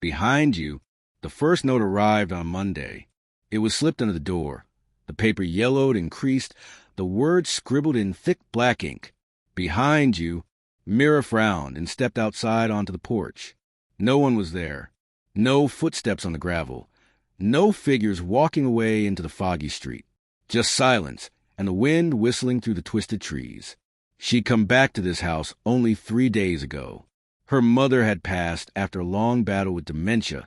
Behind you, the first note arrived on Monday. It was slipped under the door. The paper yellowed and creased, the words scribbled in thick black ink. Behind you, Mira frowned and stepped outside onto the porch. No one was there. No footsteps on the gravel. No figures walking away into the foggy street. Just silence and the wind whistling through the twisted trees. She'd come back to this house only 3 days ago. Her mother had passed after a long battle with dementia,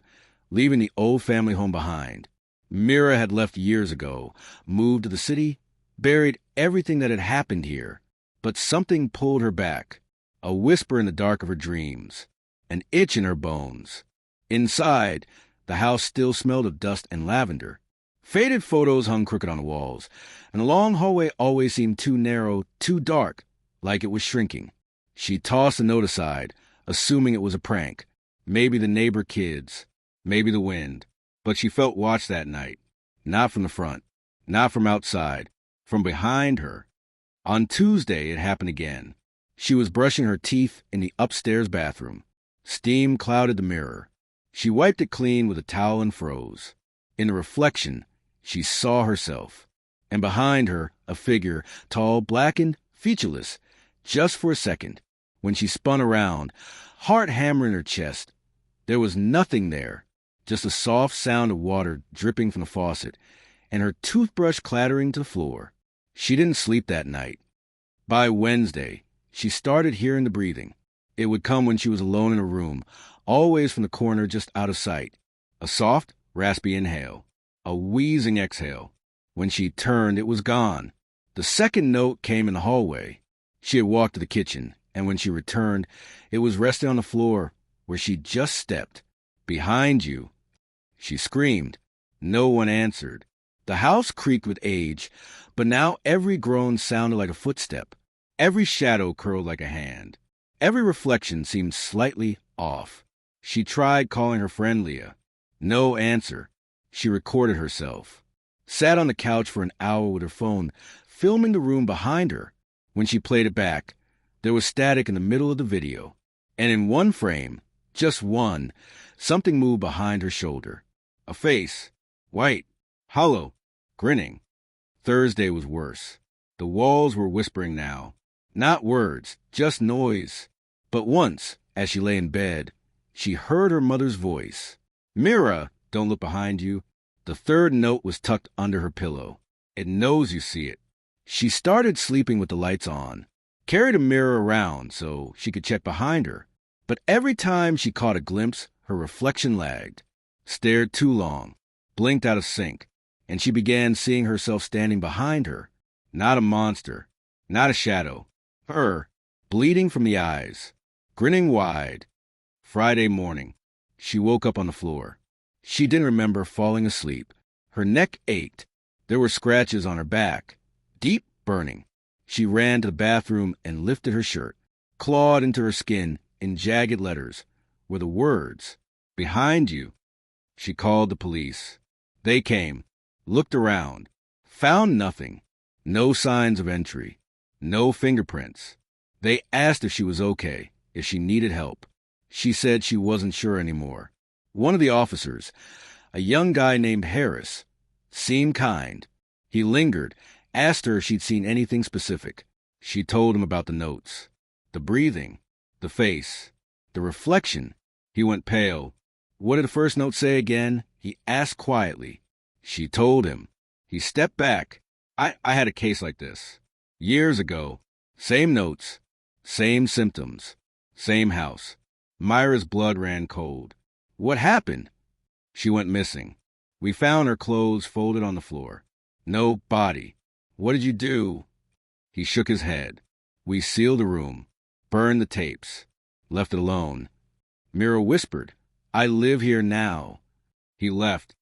leaving the old family home behind. Mira had left years ago, moved to the city, buried everything that had happened here. But something pulled her back, a whisper in the dark of her dreams, an itch in her bones. Inside, the house still smelled of dust and lavender. Faded photos hung crooked on the walls, and the long hallway always seemed too narrow, too dark, like it was shrinking. She tossed the note aside, assuming it was a prank. Maybe the neighbor kids, maybe the wind. But she felt watched that night. Not from the front, not from outside, from behind her. On Tuesday, it happened again. She was brushing her teeth in the upstairs bathroom. Steam clouded the mirror. She wiped it clean with a towel and froze. In the reflection, she saw herself. And behind her, a figure, tall, blackened, featureless, just for a second. When she spun around, heart hammer in her chest, there was nothing there, just a soft sound of water dripping from the faucet, and her toothbrush clattering to the floor. She didn't sleep that night. By Wednesday, she started hearing the breathing. It would come when she was alone in a room, always from the corner just out of sight. A soft, raspy inhale, a wheezing exhale. When she turned, it was gone. The second note came in the hallway. She had walked to the kitchen, and when she returned, it was resting on the floor where she'd just stepped. Behind you. She screamed. No one answered. The house creaked with age, but now every groan sounded like a footstep. Every shadow curled like a hand. Every reflection seemed slightly off. She tried calling her friend Leah. No answer. She recorded herself. Sat on the couch for an hour with her phone, filming the room behind her. When she played it back, there was static in the middle of the video. And in one frame, just one, something moved behind her shoulder. A face. White. Hollow. Grinning. Thursday was worse. The walls were whispering now. Not words, just noise. But once, as she lay in bed, she heard her mother's voice. Mira, don't look behind you. The third note was tucked under her pillow. It knows you see it. She started sleeping with the lights on. Carried a mirror around so she could check behind her. But every time she caught a glimpse, her reflection lagged. Stared too long. Blinked out of sync. And she began seeing herself standing behind her. Not a monster. Not a shadow. Her. Bleeding from the eyes. Grinning wide. Friday morning. She woke up on the floor. She didn't remember falling asleep. Her neck ached. There were scratches on her back. Deep burning. She ran to the bathroom and lifted her shirt. Clawed into her skin in jagged letters were the words, "Behind you." She called the police. They came. Looked around. Found nothing. No signs of entry. No fingerprints. They asked if she was okay, if she needed help. She said she wasn't sure anymore. One of the officers, a young guy named Harris, seemed kind. He lingered, asked her if she'd seen anything specific. She told him about the notes, the breathing, the face, the reflection. He went pale. What did the first note say again? He asked quietly. She told him. He stepped back. I had a case like this. Years ago. Same notes. Same symptoms. Same house. Myra's blood ran cold. What happened? She went missing. We found her clothes folded on the floor. No body. What did you do? He shook his head. We sealed the room. Burned the tapes. Left it alone. Mira whispered, "I live here now." He left.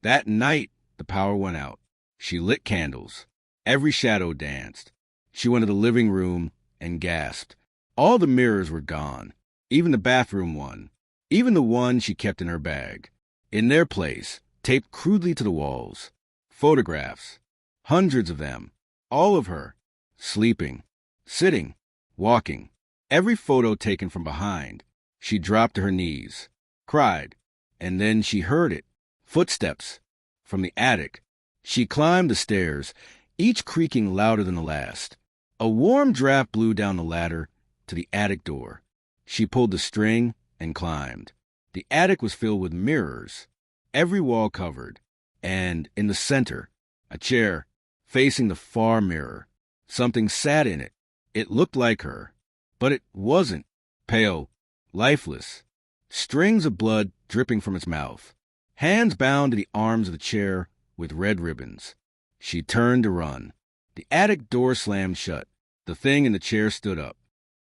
That night, the power went out. She lit candles. Every shadow danced. She went to the living room and gasped. All the mirrors were gone. Even the bathroom one. Even the one she kept in her bag. In their place, taped crudely to the walls. Photographs. Hundreds of them. All of her. Sleeping. Sitting. Walking. Every photo taken from behind. She dropped to her knees. Cried. And then she heard it. Footsteps. From the attic. She climbed the stairs, each creaking louder than the last. A warm draft blew down the ladder to the attic door. She pulled the string and climbed. The attic was filled with mirrors, every wall covered, and in the center, a chair facing the far mirror. Something sat in it. It looked like her, but it wasn't. Pale, lifeless, strings of blood dripping from its mouth, hands bound to the arms of the chair with red ribbons. She turned to run. The attic door slammed shut. The thing in the chair stood up.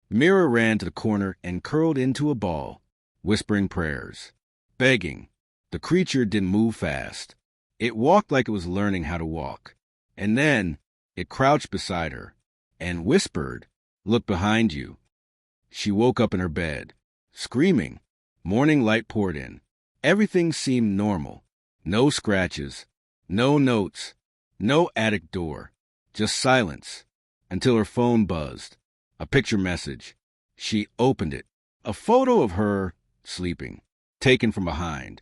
Mira ran to the corner and curled into a ball, whispering prayers, begging. The creature didn't move fast. It walked like it was learning how to walk. And then it crouched beside her and whispered, "Look behind you." She woke up in her bed, screaming. Morning light poured in. Everything seemed normal. No scratches, no notes, no attic door, just silence, until her phone buzzed. A picture message. She opened it. A photo of her sleeping, taken from behind.